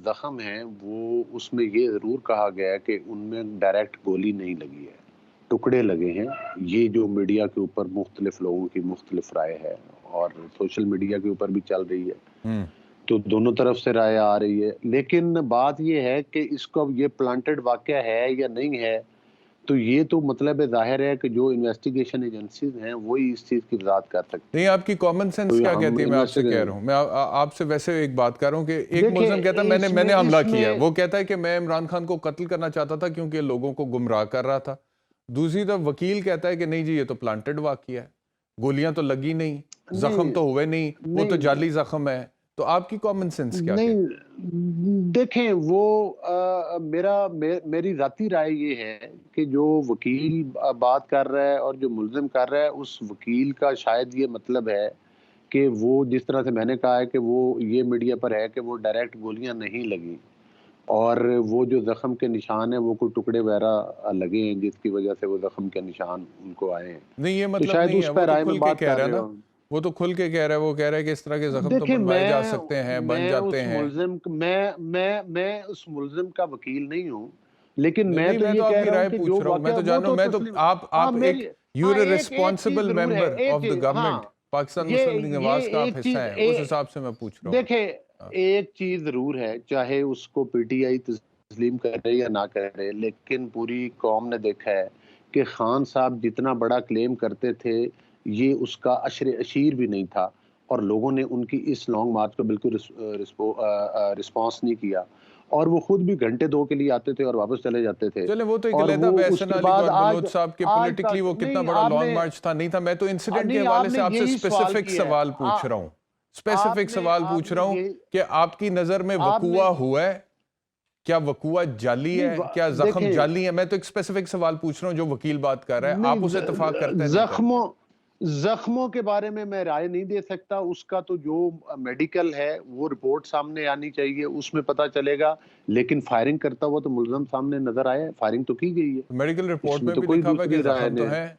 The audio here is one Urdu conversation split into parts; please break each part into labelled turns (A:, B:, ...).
A: زخم ہیں وہ اس میں یہ ضرور کہا گیا ہے کہ ان میں ڈائریکٹ گولی نہیں لگی ہے، ٹکڑے لگے ہیں۔ یہ جو میڈیا کے اوپر مختلف لوگوں کی مختلف رائے ہے اور سوشل میڈیا کے اوپر بھی چل رہی ہے، تو دونوں طرف سے رائے آ رہی ہے، لیکن بات یہ ہے کہ اس کو یہ پلانٹڈ واقعہ ہے یا نہیں ہے، تو یہ تو مطلب ظاہر ہے کہ جو انویسٹیگیشن ایجنسیز ہیں وہی اس چیز کی وضاحت کر سکتی
B: نہیں،
A: ہیں۔
B: آپ کی کامن سینس کیا کہتی ہے؟ میں آپ سے کہہ رہا ہوں، میں آپ سے ویسے ایک بات کر رہا ہوں کہ ایک ملزم کہتا ہے میں نے حملہ کیا ہے، وہ کہتا ہے کہ میں عمران خان کو قتل کرنا چاہتا تھا کیونکہ لوگوں کو گمراہ کر رہا تھا۔ دوسری طرف وکیل کہتا ہے کہ نہیں جی یہ تو پلانٹڈ واقعہ ہے، گولیاں تو لگی نہیں، زخم تو ہوئے نہیں، وہ تو جعلی زخم ہے۔ تو آپ کی کامن سینس کیا کہتی ہے؟
A: نہیں دیکھیں، وہ میری ذاتی رائے یہ ہے کہ جو وکیل بات کر رہا ہے اور جو ملزم کر رہا ہے، اس وکیل کا شاید یہ مطلب ہے کہ وہ جس طرح سے میں نے کہا ہے کہ وہ یہ میڈیا پر ہے کہ وہ ڈائریکٹ گولیاں نہیں لگیں اور وہ جو زخم کے نشان ہیں وہ کوئی ٹکڑے وغیرہ لگے ہیں جس کی وجہ سے وہ زخم کے نشان ان کو آئے ہیں،
B: نہیں یہ
A: تو
B: مطلب
A: شاید
B: نہیں ہے،
A: اس
B: وہ
A: پہ
B: تو
A: رائے میں
B: کھل کے
A: بات
B: کہہ
A: کر
B: رہا ہے
A: رہے
B: نا،
A: ہو۔
B: وہ تو کھل کے کہہ رہا ہے، وہ کہہ رہا ہے کہ اس طرح کے زخم تو
A: دیکھیں
B: بنوائے جا سکتے ہیں، بن جاتے ہیں۔
A: میں اس ملزم کا وکیل نہیں ہوں، لیکن میں
B: نہیں
A: تو
B: میں
A: یہ
B: تو آپ
A: کہہ
B: کی
A: رہا ہوں
B: رائے
A: کہ جو
B: پوچھ رہا ہوں، میں
A: واقعہ
B: تو
A: وہ
B: جانو،
A: تو
B: میں تو
A: تسلیم۔ ہاں
B: آپ ایک
A: ہاں
B: you're a
A: ایک چیز
B: responsible
A: ضرور ہے،
B: member of the
A: ہاں
B: government، پاکستان مسلم لیگ نواز
A: یہ
B: کا آپ
A: ایک
B: حصہ
A: چیز،
B: ہیں، اس حساب سے میں پوچھ رہا ہوں۔
A: دیکھیں ایک چیز ضرور ہے، چاہے اس کو پی ٹی آئی تسلیم کرے یا نہ کرے، لیکن پوری قوم نے دیکھا ہے کہ خان صاحب جتنا بڑا کلیم کرتے تھے یہ اس کا عشر عشیر بھی نہیں تھا، اور لوگوں نے ان کی اس لانگ مارچ کو بالکل رسپانس نہیں کیا، اور وہ خود بھی گھنٹے دو کے لیے آتے تھے اور واپس چلے جاتے تھے۔
B: چلیں وہ تو ایک
A: اور
B: علیحدہ
A: وہ
B: بحث
A: اس
B: ہے نا،
A: کے
B: علی
A: بعد
B: گوہر بلوچ صاحب کے
A: آج
B: پولیٹیکلی
A: تک
B: وہ کتنا
A: نہیں،
B: بڑا
A: آپ
B: لانگ
A: نے
B: مارچ تھا نہیں تھا، میں تو انسیڈنٹ کے
A: نہیں، آپ
B: حوالے
A: نے
B: سے آپ سے
A: یہی سوال
B: اسپیسیفک
A: کیا ہے،
B: سوال پوچھ رہا ہوں، اسپیسیفک سوال پوچھ رہا ہوں کہ آپ کی نظر میں
A: آپ نے
B: وقوع ہوا ہے، کیا وقوع جعلی ہے، کیا زخم
A: دیکھیں
B: جعلی ہے؟ میں تو ایک اسپیسیفک سوال پوچھ رہا ہوں جو وکیل بات کر رہا ہے، آپ اسے اتفاق کرتے نہیں کرتے؟
A: زخموں کے بارے میں رائے نہیں دے سکتا، اس کا تو جو میڈیکل ہے وہ رپورٹ سامنے آنی چاہیے، اس میں پتہ چلے گا، لیکن فائرنگ کرتا ہوا تو ملزم سامنے نظر آیا ہے، فائرنگ تو کی گئی ہے،
B: میڈیکل
A: اس
B: رپورٹ
A: میں
B: میں
A: تو
B: بھی
A: کوئی
B: لکھا ہوا ہے کہ
A: دوسری رائے
B: زخم تو
A: نہیں۔
B: ہے،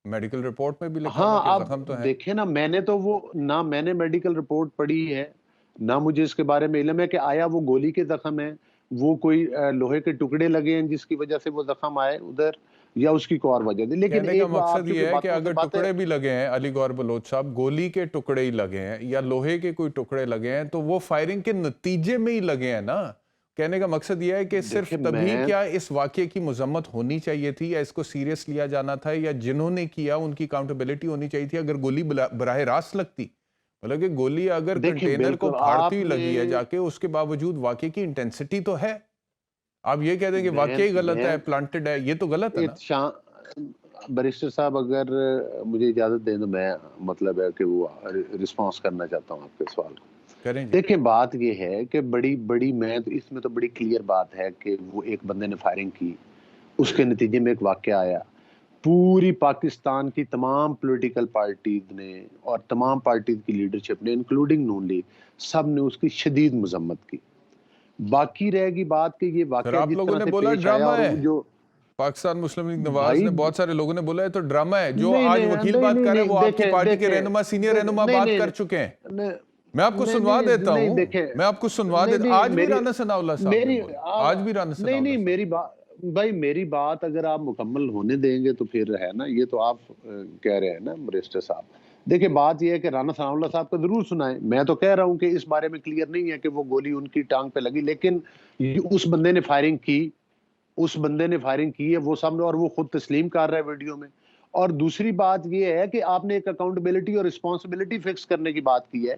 B: میڈیکل رپورٹ میں بھی لکھا ہوا
A: ہاں
B: ہے کہ
A: اب
B: زخم تو ہے۔
A: دیکھیں نا، میں نے تو وہ نہ میں نے میڈیکل رپورٹ پڑھی ہے، نہ مجھے اس کے بارے میں علم ہے کہ آیا وہ گولی کے زخم ہیں، وہ کوئی لوہے کے ٹکڑے لگے ہیں جس کی وجہ سے وہ زخم آئے ادھر، یا اس کی کوئی اور وجہ تھی، لیکن
B: کہنے کا
A: ایک آپ
B: مقصد
A: چونکہ
B: یہ ہے کہ
A: باتوں سے
B: اگر
A: باتیں،
B: ٹکڑے بھی لگے ہیں علی گوہر بلوچ صاحب، گولی کے ٹکڑے ہی لگے ہیں یا لوہے کے کوئی ٹکڑے لگے ہیں تو وہ فائرنگ کے نتیجے میں ہی لگے ہیں نا۔ کہنے کا مقصد یہ ہے کہ صرف
A: دیکھیں
B: تبھی
A: میں
B: کیا اس واقعے کی مذمت ہونی چاہیے تھی یا اس کو سیریس لیا جانا تھا، یا جنہوں نے کیا ان کی اکاؤنٹیبلٹی ہونی چاہیے تھی اگر گولی براہ راست لگتی؟ مطلب کہ گولی اگر
A: دیکھیں
B: کنٹینر کو
A: بالکل
B: پھاڑتی
A: آپ
B: ہوئی
A: نے
B: لگی ہے جا کے، اس کے باوجود واقعے کی انٹینسٹی تو ہے۔ آپ یہ کہہ دیں کہ واقعی غلط ہے، پلانٹڈ ہے، یہ تو غلط ہے نا۔
A: بیرسٹر صاحب اگر مجھے اجازت دیں تو میں مطلب ہے کہ وہ رسپانس کرنا چاہتا ہوں آپ کے سوال کو۔
B: کریں جی۔
A: دیکھیں بات یہ ہے کہ بڑی میں اس میں تو بڑی کلیئر بات ہے کہ وہ ایک بندے نے فائرنگ کی، اس کے نتیجے میں ایک واقعہ آیا، پوری پاکستان کی تمام پولیٹیکل پارٹیز نے اور تمام پارٹیز کی لیڈرشپ نے انکلوڈنگ نون لیگ، سب نے اس کی شدید مذمت کی۔ باقی رہے گی بات کہ یہ
B: سر
A: واقعہ
B: آپ
A: جس
B: لوگوں
A: طرح
B: نے
A: سے
B: بولا
A: پیش آیا
B: ڈرامہ
A: اور
B: ہے،
A: جو
B: پاکستان مسلم لیگ نواز
A: بھائی
B: نے، بہت سارے لوگوں نے بولا ہے تو ڈرامہ ہے، جو
A: نہیں
B: آج
A: نہیں
B: وکیل
A: نہیں
B: بات
A: نہیں
B: کر رہے ہیں
A: نہیں
B: وہ آپ کی پارٹی کے
A: دیکھیں
B: رہنما، سینئر رہنما
A: نہیں
B: بات
A: نہیں
B: کر چکے ہیں۔
A: نہیں
B: میں آپ کو سنوا دیتا
A: نہیں
B: ہوں،
A: دیکھیں
B: میں آپ کو سنوا
A: نہیں
B: دیتا ہوں،
A: نہیں
B: آج بھی رانا ثناء اللہ صاحب نے
A: میری
B: بولا، آج بھی رانا ثناء
A: نہیں
B: اللہ
A: نہیں
B: صاحب۔
A: میری بات بھائی، میری بات اگر آپ مکمل ہونے دیں گے تو پھر ہے نا، یہ تو آپ کہہ رہے ہیں نا بیرسٹر صاحب۔ دیکھیں بات یہ ہے کہ رانا ثناء اللہ صاحب کو ضرور سنائیں، میں تو کہہ رہا ہوں کہ اس بارے میں کلیئر نہیں ہے کہ وہ گولی ان کی ٹانگ پہ لگی، لیکن اس بندے نے فائرنگ کی، اس بندے نے فائرنگ کی ہے، وہ سامنے، اور وہ خود تسلیم کر رہا ہے ویڈیو میں۔ اور دوسری بات یہ ہے کہ آپ نے ایک اکاؤنٹیبلٹی اور رسپانسبلٹی فکس کرنے کی بات کی ہے،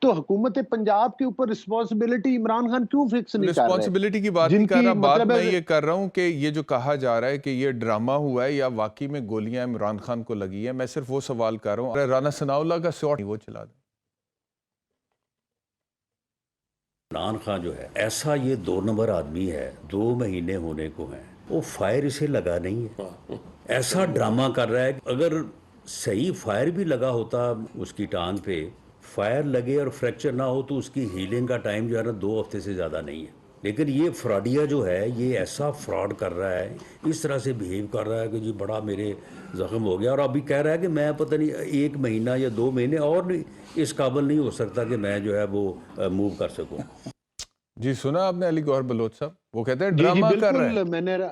A: تو حکومت پنجاب کے اوپر رسپانسبلٹی عمران خان کیوں فکس نہیں کر رہے؟
B: رسپانسبلٹی کی بات نہیں
A: جن
B: کر
A: کی
B: رہا، بات
A: مطلب
B: میں
A: ہے
B: یہ کر رہا ہوں کہ یہ جو کہا جا رہا ہے کہ یہ ڈرامہ ہوا ہے یا واقعی میں گولیاں عمران خان کو لگی ہیں، میں صرف وہ سوال کر رہا ہوں، رانا ثناء اللہ کا شاٹ وہ چلا دیں۔
C: عمران خان جو ہے ایسا یہ 2 نمبر آدمی ہے، 2 مہینے ہونے کو ہیں، وہ فائر اسے لگا نہیں ہے، ایسا ڈرامہ کر رہا ہے۔ اگر صحیح فائر بھی لگا ہوتا اس کی ٹانگ پہ، فائر لگے اور فریکچر نہ ہو تو اس کی ہیلنگ کا ٹائم جو ہے نا 2 ہفتے سے زیادہ نہیں ہے، لیکن یہ فراڈیا جو ہے یہ ایسا فراڈ کر رہا ہے، اس طرح سے بیہیو کر رہا ہے کہ جی بڑا میرے زخم ہو گیا، اور ابھی کہہ رہا ہے کہ میں پتہ نہیں 1 مہینہ یا 2 مہینے اور نہیں اس قابل نہیں ہو سکتا کہ میں جو ہے وہ موو کر سکوں۔
B: جی سنا آپ نے علی گوہر بلوچ صاحب، وہ کہتے ہیں
A: جی جی
B: ڈرامہ کر رہے
A: بالکل
B: ہیں.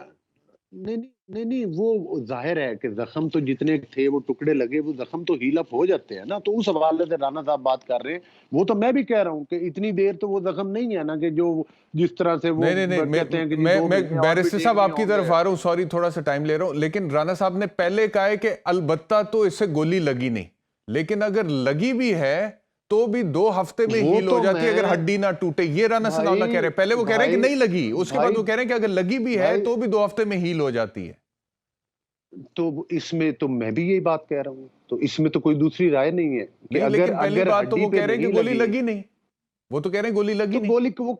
A: میں نے نہیں وہ ظاہر ہے کہ زخم تو جتنے تھے وہ ٹکڑے لگے، وہ زخم تو ہیل اپ ہو جاتے ہیں نا. تو اس حوالے سے رانا صاحب بات کر رہے ہیں، وہ تو میں بھی کہہ رہا ہوں کہ اتنی دیر تو وہ زخم نہیں ہے نا کہ جو جس طرح سے وہ
B: نہیں
A: کہتے ہیں کہ جی
B: میں
A: 2 مہینے اور بھی
B: بیرسٹر صاحب
A: ٹھیک
B: آپ کی
A: نہیں ہوں
B: طرف
A: گے.
B: آ رہا ہوں، سوری تھوڑا سا ٹائم لے رہا ہوں، لیکن رانا صاحب نے پہلے کہا ہے کہ البتہ تو اس سے گولی لگی نہیں، لیکن اگر لگی بھی ہے تو بھی 2 ہفتے میں
A: وہ
B: ہیل ہو
A: تو
B: جاتی ہے اگر
A: میں
B: ہڈی نہ ٹوٹے. یہ رانا ثناء اللہ کہہ رہے ہیں. پہلے وہ کہہ رہے ہیں کہ نہیں لگی، اس کے بعد وہ کہہ رہے ہیں کہ اگر لگی بھی ہے تو بھی 2 ہفتے میں ہیل ہو جاتی ہے.
A: تو اس میں تو میں بھی یہی بات کہہ رہا ہوں، تو اس میں تو کوئی دوسری رائے نہیں ہے کہ
B: نہیں، لیکن پہلی
A: اگر
B: بات تو
A: ہڈی
B: وہ
A: پہ
B: کہہ رہے ہیں کہ
A: نہیں
B: گولی
A: لگی
B: لگی نہیں، وہ تو کہہ رہے ہیں گولی لگی
A: تو
B: نہیں.
A: گولی وہ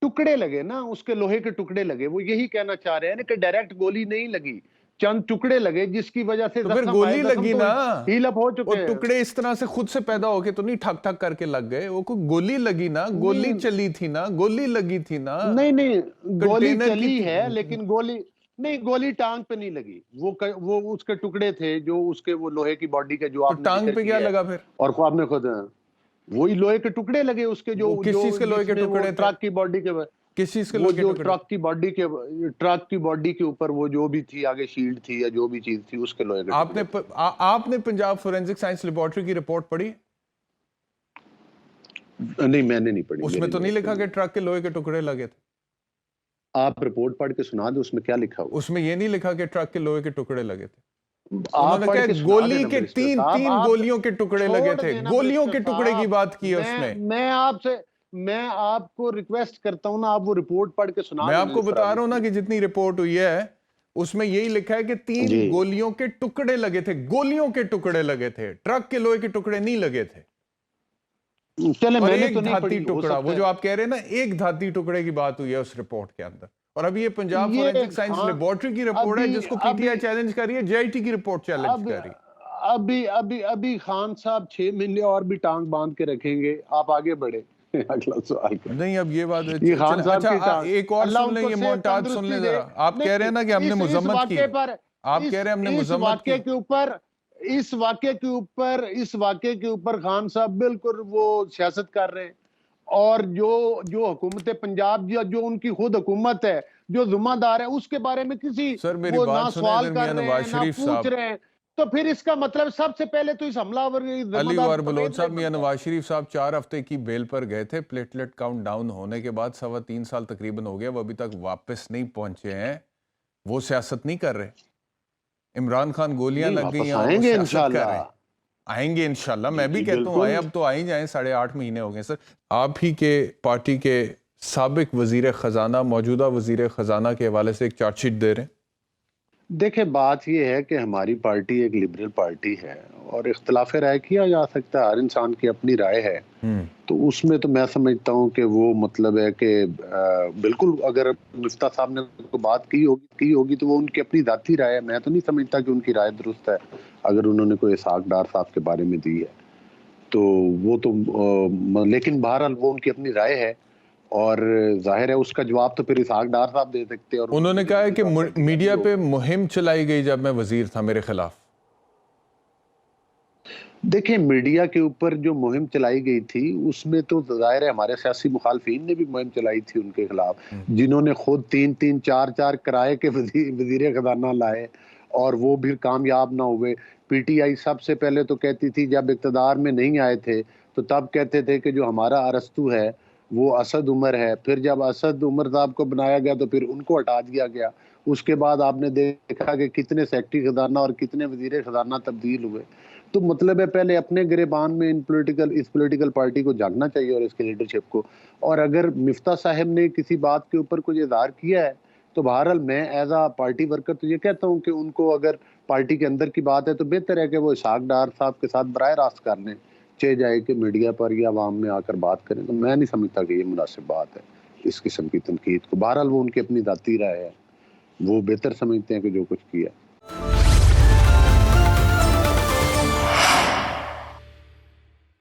A: ٹکڑے لگے نا، اس کے لوہے کے ٹکڑے لگے. وہ یہی کہنا چاہ رہے ہیں نا کہ ڈائریکٹ گولی نہیں لگی، چند ٹکڑے لگے جس کی وجہ سے
B: تو پھر
A: زخم آئے.
B: گولی
A: زخم
B: لگی
A: تو
B: نا،
A: ہیل اپ ہو
B: وہ
A: چکے ہیں.
B: ٹکڑے اس طرح سے خود سے پیدا ہو کے تو نہیں ٹھک ٹھک کر کے لگ گئے، وہ کوئی گولی لگی نا، گولی
A: نہیں
B: چلی تھی نا، گولی لگی تھی نا.
A: نہیں گولی
B: کنٹینر کی
A: چلی ہے لیکن گولی ٹانگ پہ نہیں لگی. وہ اس کے ٹکڑے تھے جو اس کے وہ لوہے کی باڈی کا جو
B: تو
A: آپ نے
B: ٹانگ
A: ذکر
B: پہ کیا
A: کیا ہے.
B: لگا پھر؟
A: اور خواب نے خود وہی لوہے کے ٹکڑے لگے اس کے جو
B: وہ کس چیز کے لوہے
A: جس
B: کے
A: میں وہ
B: ٹکڑے تھے؟
A: ٹرک کی باڈی کے
B: کس چیز کے
A: وہ
B: لوہے کے
A: جو
B: ٹکڑے؟
A: ٹرک کی باڈی کے اوپر وہ جو بھی تھی آگے شیلڈ تھی یا جو بھی چیز تھی اس کے لوہے کے ٹکڑے تھے.
B: آپ نے پنجاب فورینسک سائنس لیبارٹری کی رپورٹ پڑھی؟
A: نہیں میں نے نہیں پڑھی.
B: اس میں تو نہیں لکھا کہ ٹرک کے لوہے کے ٹکڑے لگے تھے.
A: آپ رپورٹ پڑھ کے سنا دیں اس میں کیا لکھا ہوا.
B: اس میں یہ نہیں لکھا کہ ٹرک کے لوہے کے ٹکڑے لگے تھے. انہوں
A: آپ
B: نے
A: پڑھ
B: کہا
A: کے سنا
B: گولی
A: دینا
B: کے
A: منسٹر صاحب.
B: تین
A: آپ
B: گولیوں کے ٹکڑے لگے
A: چھوڑ
B: تھے،
A: دینا
B: گولیوں
A: منسٹر
B: کے ٹکڑے کی
A: صاحب.
B: بات کی ہے اس نے.
A: میں آپ کو ریکویسٹ کرتا ہوں نا، آپ وہ رپورٹ پڑھ کے سنا
B: میں
A: دیں
B: آپ کو
A: منسٹر
B: بتا
A: علی
B: رہا ہوں نا کہ جتنی رپورٹ ہوئی ہے اس میں یہی لکھا ہے کہ 3
A: جی.
B: گولیوں کے ٹکڑے لگے تھے، گولیوں کے ٹکڑے لگے تھے، ٹرک کے لوہے کے ٹکڑے نہیں لگے تھے.
A: چلے
B: اور
A: میں نے
B: ایک
A: تو نہیں
B: دھاتی
A: پڑھی، ہو
B: ٹکڑا،
A: سکتا
B: وہ
A: ہے
B: جو آپ کہہ رہے ہیں نا ایک دھاتی ٹکڑے کی بات ہوئی ہے اس رپورٹ کے اندر. اور ابھی یہ پنجاب
A: یہ
B: فورینسک سائنس
A: خان
B: لیبارٹری کی رپورٹ ہے جس کو پی ٹی آئی چیلنج کر رہی ہے، جے آئی ٹی کی رپورٹ چیلنج کر رہی ہے.
A: ابھی خان صاحب 6 مہینے اور بھی ٹانگ باندھ کے رکھیں گے. آپ آگے بڑھے اگلا سوال کریں.
B: نہیں اب یہ بات
A: یہ خان
B: چلیں.
A: صاحب کی
B: اچھا
A: ٹانگ،
B: ایک اور
A: اللہ
B: سن
A: ان
B: لیں،
A: کو
B: یہ
A: صحت
B: مونٹاج سن لیں
A: تندرستی دے.
B: ذرا. آپ کہہ رہے ہیں نا کہ ہم نے
A: اس
B: مذمت کی،
A: واقعے پر
B: آپ کہہ رہے ہیں ہم نے مذمت کی.
A: اس واقعے کے اوپر خان صاحب بالکل وہ سیاست کر رہے ہیں. اور جو حکومت پنجاب جو ان کی خود حکومت ہے، جو ذمہ دار ہے، اس کے بارے میں کسی
B: سر میری
A: وہ
B: بات
A: نہ
B: سنیں
A: سوال
B: ادھر
A: کر
B: میاں
A: رہے
B: نواز
A: ہیں نہ
B: شریف
A: پوچھ
B: صاحب.
A: رہے ہیں. تو پھر اس کا مطلب سب سے پہلے تو اس حملہ آور ذمہ
B: علی
A: دار
B: گوہر
A: تو
B: بلوچ صاحب، میاں
A: بنتا ہے.
B: نواز شریف صاحب 4 ہفتے کی بیل پر گئے تھے، پلیٹلیٹ کاؤنٹ ڈاؤن ہونے کے بعد 3.25 سال تقریباً ہو گیا، وہ ابھی تک واپس نہیں پہنچے ہیں. وہ سیاست نہیں کر رہے. عمران خان گولیاں
A: نہیں
B: لگ گئی
A: واپس
B: ہیں اور وہ
A: آئیں گے
B: سیاست کر رہے ہیں.
A: انشاءاللہ.
B: آئیں گے انشاءاللہ. میں بھی
A: جی
B: کہتا ہوں آئیں،
A: بالکل.
B: اب تو آئیں جائیں، 8.5 مہینے ہو گئے. سر آپ ہی کے پارٹی کے سابق وزیر خزانہ موجودہ وزیر خزانہ کے حوالے سے ایک چارج شیٹ دے رہے ہیں.
A: دیکھیں بات یہ ہے کہ ہماری پارٹی ایک لبرل پارٹی ہے اور اختلاف رائے کیا جا سکتا ہے، ہر انسان کی اپنی رائے ہے. تو اس میں تو میں سمجھتا ہوں کہ وہ مطلب ہے کہ بالکل اگر مفتاح صاحب نے کوئی بات کی ہوگی تو وہ ان کی اپنی ذاتی رائے ہے. میں تو نہیں سمجھتا کہ ان کی رائے درست ہے اگر انہوں نے کوئی اسحاق ڈار صاحب کے بارے میں دی ہے تو وہ تو لیکن بہرحال وہ ان کی اپنی رائے ہے اور ظاہر ہے اس کا جواب تو پھر اسحاق ڈار صاحب دے سکتے ہیں. اور
B: انہوں نے کہا ہے کہ
A: جواب
B: میڈیا پہ مہم چلائی گئی جب میں وزیر تھا میرے خلاف.
A: دیکھیں میڈیا کے اوپر جو مہم چلائی گئی تھی اس میں تو ظاہر ہے ہمارے سیاسی مخالفین نے بھی مہم چلائی تھی ان کے خلاف، جنہوں نے خود 3-3 4-4 کرائے کے وزیر خزانہ لائے اور وہ بھی کامیاب نہ ہوئے. پی ٹی آئی سب سے پہلے تو کہتی تھی جب اقتدار میں نہیں آئے تھے تو تب کہتے تھے کہ جو ہمارا ارسطو ہے وہ اسد عمر ہے. پھر جب اسد عمر صاحب کو بنایا گیا تو پھر ان کو ہٹا دیا گیا. اس کے بعد آپ نے دیکھا کہ کتنے سیکٹری خزانہ اور کتنے وزیر خزانہ تبدیل ہوئے. تو مطلب ہے پہلے اپنے گریبان میں اس پولیٹیکل پارٹی کو جاگنا چاہیے اور اس کے لیڈرشپ کو. اور اگر مفتاح صاحب نے کسی بات کے اوپر کچھ اظہار کیا ہے تو بہرحال میں ایز اے پارٹی ورکر تو یہ کہتا ہوں کہ ان کو اگر پارٹی کے اندر کی بات ہے تو بہتر ہے کہ وہ اسحاق ڈار صاحب کے ساتھ براہ راست کر لیں، چاہے جائے کہ میڈیا پر یا عوام میں آ کر بات کریں. تو میں نہیں سمجھتا کہ یہ مناسب بات ہے اس قسم کی تنقید کو. بہرحال وہ ان کی اپنی ذاتی رائے ہے، وہ بہتر سمجھتے ہیں کہ جو کچھ کیا